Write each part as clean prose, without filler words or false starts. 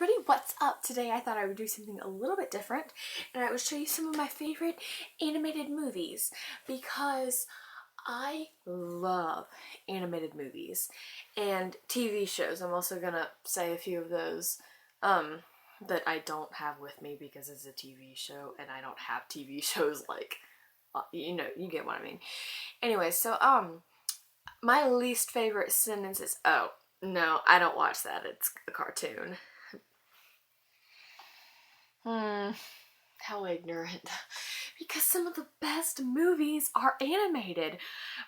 everybody, what's up? Today I thought I would do something a little bit different and I would show you some of my favorite animated movies because I love animated movies and TV shows. I'm also gonna say a few of those that I don't have with me because it's a TV show and I don't have TV shows like, you get what I mean. Anyway, so my least favorite sentence is, oh, no, I don't watch that. It's a cartoon. How ignorant. Because some of the best movies are animated,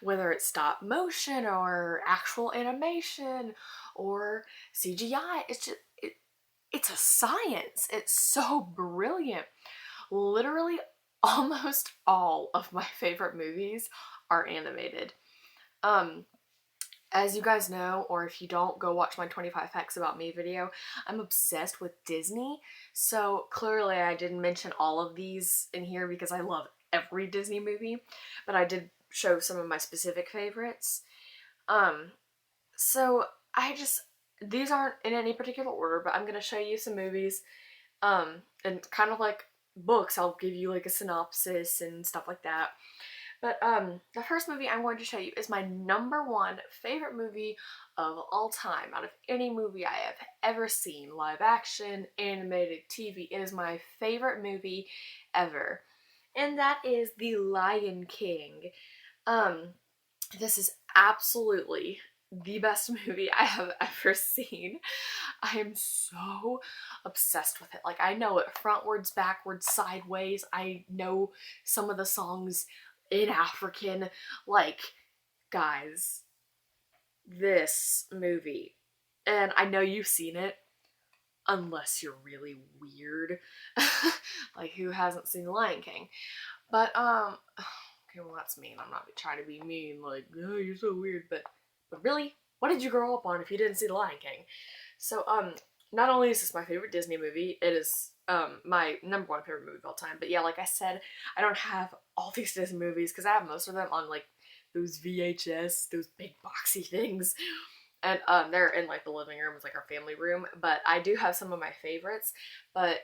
whether it's stop motion or actual animation or CGI. It's a science. It's so brilliant. Literally almost all of my favorite movies are animated. As you guys know, or if you don't, go watch my 25 Facts About Me video. I'm obsessed with Disney, so clearly I didn't mention all of these in here because I love every Disney movie, but I did show some of my specific favorites. So these aren't in any particular order, but I'm gonna show you some movies, and kind of like books, I'll give you like a synopsis and stuff like that. But the first movie I'm going to show you is my #1 favorite movie of all time. Out of any movie I have ever seen, live action, animated, TV, it is my favorite movie ever. And that is The Lion King. This is absolutely the best movie I have ever seen. I am so obsessed with it. Like, I know it frontwards, backwards, sideways. I know some of the songs in African. Like, guys, this movie, and I know you've seen it, unless you're really weird. Like, who hasn't seen The Lion King? But, okay, well, that's mean. I'm not trying to be mean, like, oh, you're so weird, but really, what did you grow up on if you didn't see The Lion King? So, not only is this my favorite Disney movie, it is, my #1 favorite movie of all time, but yeah, like I said, I don't have all these Disney movies, because I have most of them on, like, those VHS, those big boxy things, and, they're in, like, the living room, it's like our family room, but I do have some of my favorites, but,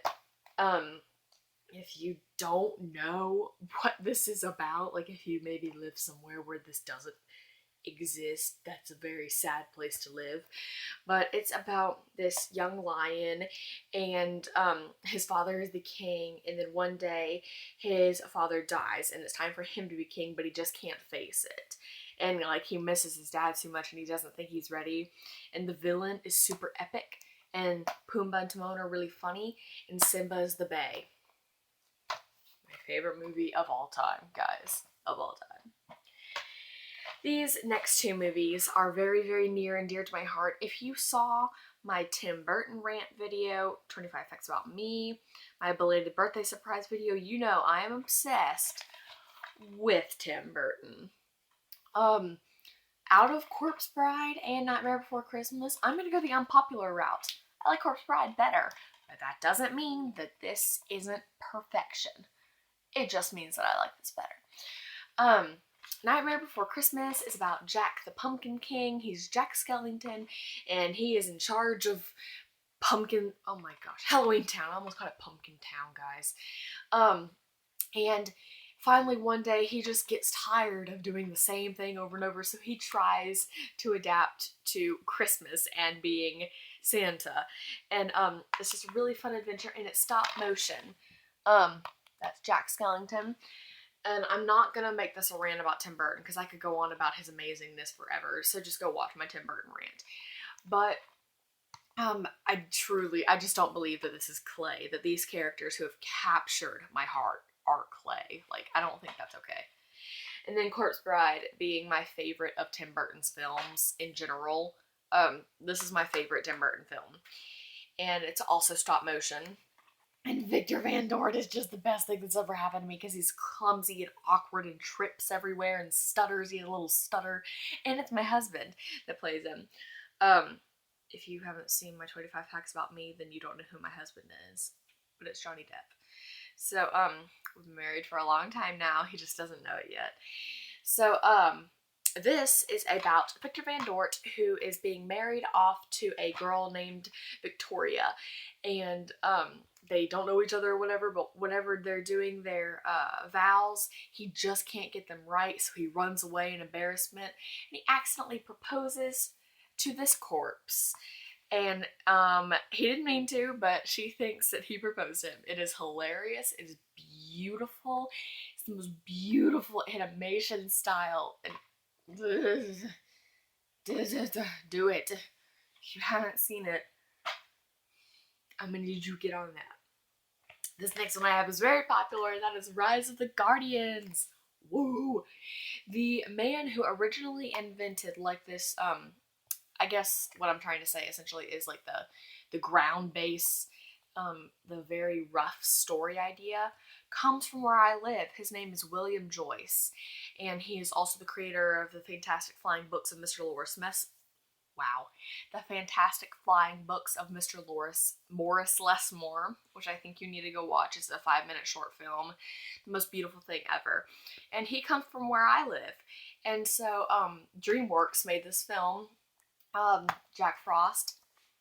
if you don't know what this is about, like if you maybe live somewhere where this doesn't exist, that's a very sad place to live. But it's about this young lion and his father is the king, and then one day his father dies and it's time for him to be king, but he just can't face it. And like he misses his dad too much and he doesn't think he's ready. And the villain is super epic, and Pumbaa and Timon are really funny, and Simba is the bae. Favorite movie of all time, guys. Of all time. These next two movies are very, very near and dear to my heart. If you saw my Tim Burton rant video, 25 Facts About Me, my belated birthday surprise video, you know I am obsessed with Tim Burton. Out of Corpse Bride and Nightmare Before Christmas, I'm gonna go the unpopular route. I like Corpse Bride better, but that doesn't mean that this isn't perfection. It just means that I like this better. Nightmare Before Christmas is about Jack the Pumpkin King. He's Jack Skellington, and he is in charge of Halloween Town. I almost called it Pumpkin Town, guys. And finally one day he just gets tired of doing the same thing over and over, so he tries to adapt to Christmas and being Santa. And it's just a really fun adventure, and it's stop motion. That's Jack Skellington. And I'm not gonna make this a rant about Tim Burton because I could go on about his amazingness forever, so just go watch my Tim Burton rant. But I just don't believe that this is clay, that these characters who have captured my heart are clay. Like, I don't think that's okay. And then Corpse Bride being my favorite of Tim Burton's films in general. This is my favorite Tim Burton film. And it's also stop motion. And Victor Van Dort is just the best thing that's ever happened to me because he's clumsy and awkward and trips everywhere and stutters. He has a little stutter. And it's my husband that plays him. If you haven't seen my 25 Facts About Me, then you don't know who my husband is. But it's Johnny Depp. So, we've been married for a long time now. He just doesn't know it yet. So, this is about Victor Van Dort, who is being married off to a girl named Victoria. and they don't know each other or whatever, but whenever they're doing their vows, he just can't get them right, so he runs away in embarrassment, and he accidentally proposes to this corpse. And he didn't mean to, but she thinks that he proposed to him. It is hilarious. It is beautiful. It's the most beautiful animation style. And do it. If you haven't seen it, I'm gonna need you to get on that. This next one I have is very popular, and that is Rise of the Guardians. Woo! The man who originally invented like this, I guess what I'm trying to say essentially is like the ground base, the very rough story idea comes from where I live. His name is William Joyce, and he is also the creator of the Fantastic Flying Books of Mr. Lawrence Wow. The Fantastic Flying Books of Mr. Morris Lesmore, which I think you need to go watch. It's a 5-minute short film. The most beautiful thing ever. And he comes from where I live. And so, DreamWorks made this film. Jack Frost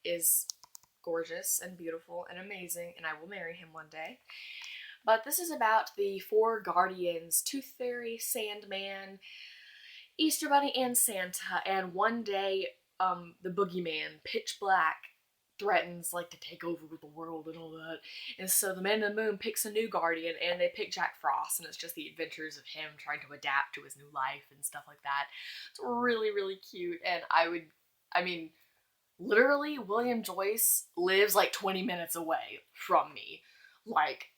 is gorgeous and beautiful and amazing, and I will marry him one day. But this is about the 4 guardians, Tooth Fairy, Sandman, Easter Bunny, and Santa, and one day, the boogeyman, Pitch Black, threatens like to take over the world and all that. And so the Man in the Moon picks a new guardian, and they pick Jack Frost, and it's just the adventures of him trying to adapt to his new life and stuff like that. It's really, really cute, and I mean, literally, William Joyce lives like 20 minutes away from me. Like,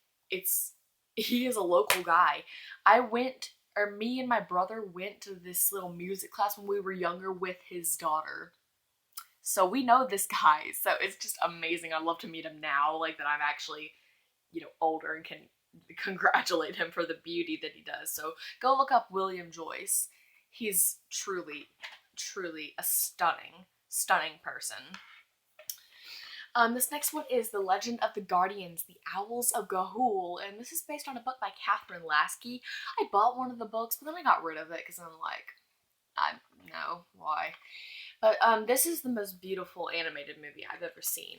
he is a local guy. Me and my brother went to this little music class when we were younger with his daughter. So we know this guy. So it's just amazing. I'd love to meet him now, like that I'm actually, older and can congratulate him for the beauty that he does. So go look up William Joyce. He's truly, truly a stunning person. This next one is The Legend of the Guardians, The Owls of Ga'Hoole, and this is based on a book by Catherine Lasky. I bought one of the books, but then I got rid of it because I'm like, no, why? But this is the most beautiful animated movie I've ever seen.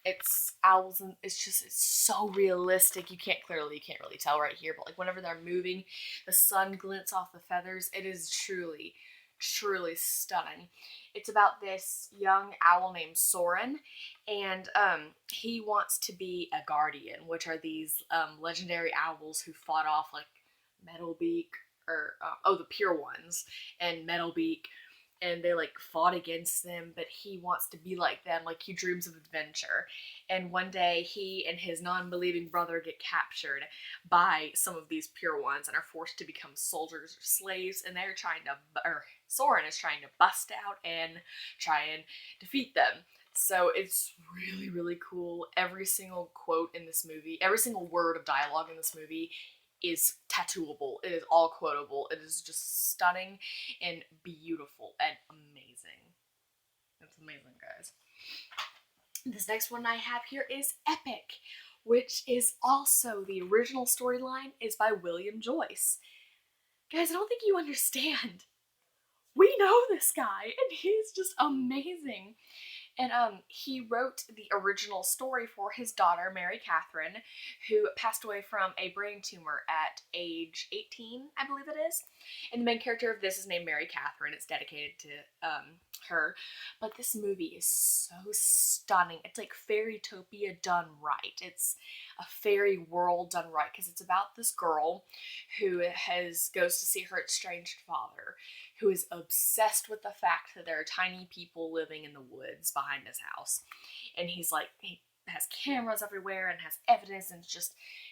It's owls, and it's so realistic. You can't really tell right here, but like whenever they're moving, the sun glints off the feathers. It is truly, truly stunning. It's about this young owl named Soren, and he wants to be a guardian, which are these legendary owls who fought off like Metalbeak, or the pure ones, and Metalbeak, and they like fought against them, but he wants to be like them. Like, he dreams of adventure, and one day he and his non-believing brother get captured by some of these pure ones and are forced to become soldiers or slaves, and Soren is trying to bust out and try and defeat them. So it's really, really cool. Every single quote in this movie, every single word of dialogue in this movie is tattooable. It is all quotable. It is just stunning and beautiful and amazing. It's amazing, guys. This next one I have here is Epic, which is also the original storyline is by William Joyce. Guys, I don't think you understand. We know this guy, and he's just amazing. And he wrote the original story for his daughter, Mary Catherine, who passed away from a brain tumor at age 18, I believe it is. And the main character of this is named Mary Catherine. It's dedicated to her. But this movie is so stunning. It's like Fairytopia done right. It's a fairy world done right, because it's about this girl who goes to see her estranged father, who is obsessed with the fact that there are tiny people living in the woods behind his house. And he has cameras everywhere and has evidence, and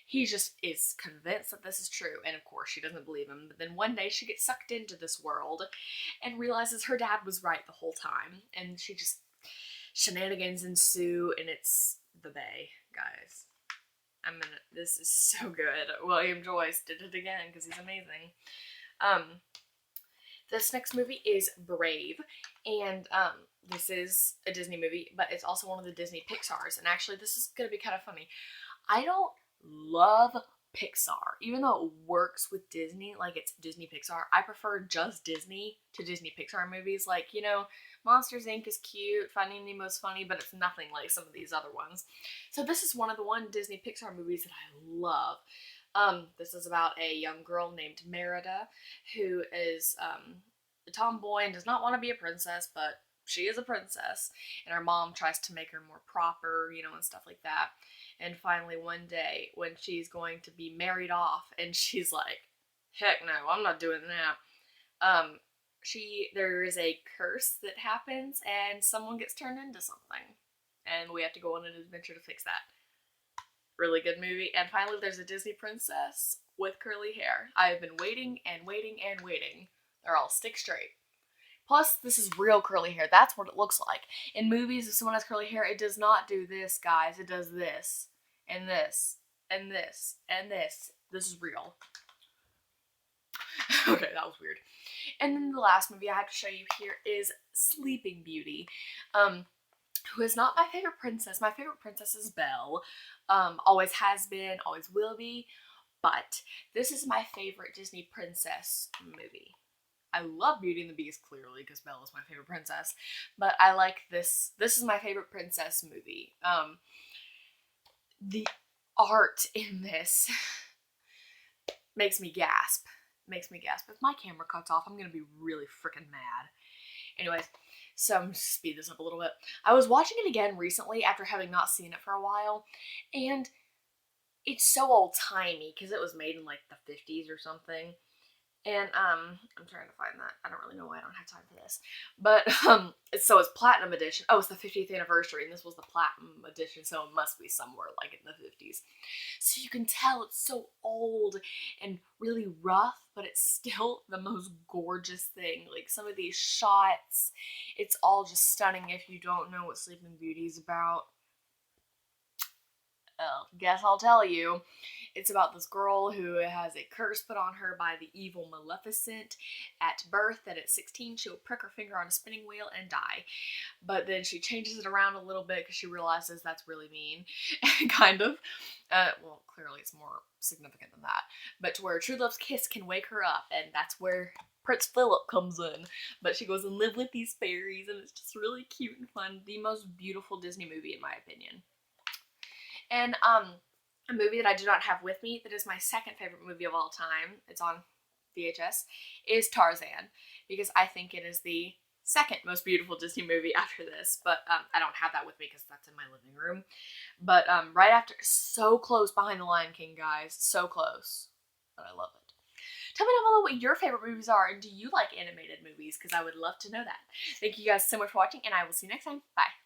he just is convinced that this is true. And of course she doesn't believe him, but then one day she gets sucked into this world and realizes her dad was right the whole time, and shenanigans ensue, and it's the Bay, guys. This is so good. William Joyce did it again because he's amazing. This next movie is Brave, and this is a Disney movie, but it's also one of the Disney Pixars, and actually this is going to be kind of funny. I don't love Pixar, even though it works with Disney, like it's Disney Pixar. I prefer just Disney to Disney Pixar movies, like, Monsters Inc. is cute, Finding Nemo's funny, but it's nothing like some of these other ones. So this is one of the Disney Pixar movies that I love. This is about a young girl named Merida who is a tomboy and does not want to be a princess, but she is a princess, and her mom tries to make her more proper, you know, and stuff like that. And finally, one day, when she's going to be married off, and she's like, heck no, I'm not doing that. There is a curse that happens, and someone gets turned into something, and we have to go on an adventure to fix that. Really good movie. And finally, there's a Disney princess with curly hair. I have been waiting and waiting and waiting. They're all stick straight. Plus, this is real curly hair. That's what it looks like. In movies, if someone has curly hair, it does not do this, guys. It does this, and this, and this, and this. This is real. Okay, that was weird. And then the last movie I have to show you here is Sleeping Beauty, who is not my favorite princess. My favorite princess is Belle. Always has been, always will be. But this is my favorite Disney princess movie. I love Beauty and the Beast, clearly, because Belle is my favorite princess. But I like this. This is my favorite princess movie. The art in this makes me gasp. If my camera cuts off, I'm gonna be really freaking mad. Anyways, so I'm gonna speed this up a little bit. I was watching it again recently after having not seen it for a while, and it's so old-timey because it was made in like the 50s or something. And I'm trying to find that. I don't really know why I don't have time for this. But it's Platinum Edition. Oh, it's the 50th anniversary, and this was the Platinum Edition, so it must be somewhere like in the 50s. So you can tell it's so old and really rough, but it's still the most gorgeous thing. Like some of these shots, it's all just stunning if you don't know what Sleeping Beauty is about. Guess I'll tell you. It's about this girl who has a curse put on her by the evil Maleficent at birth, that at 16 she will prick her finger on a spinning wheel and die. But then she changes it around a little bit because she realizes that's really mean. Kind of. Well, clearly it's more significant than that. But to where a true love's kiss can wake her up, and that's where Prince Philip comes in. But she goes and lives with these fairies, and it's just really cute and fun. The most beautiful Disney movie, in my opinion. And a movie that I do not have with me, that is my second favorite movie of all time, it's on VHS, is Tarzan, because I think it is the second most beautiful Disney movie after this, but I don't have that with me because that's in my living room. But right after, so close behind The Lion King, guys, so close, but I love it. Tell me down below what your favorite movies are, and do you like animated movies, because I would love to know that. Thank you guys so much for watching, and I will see you next time. Bye.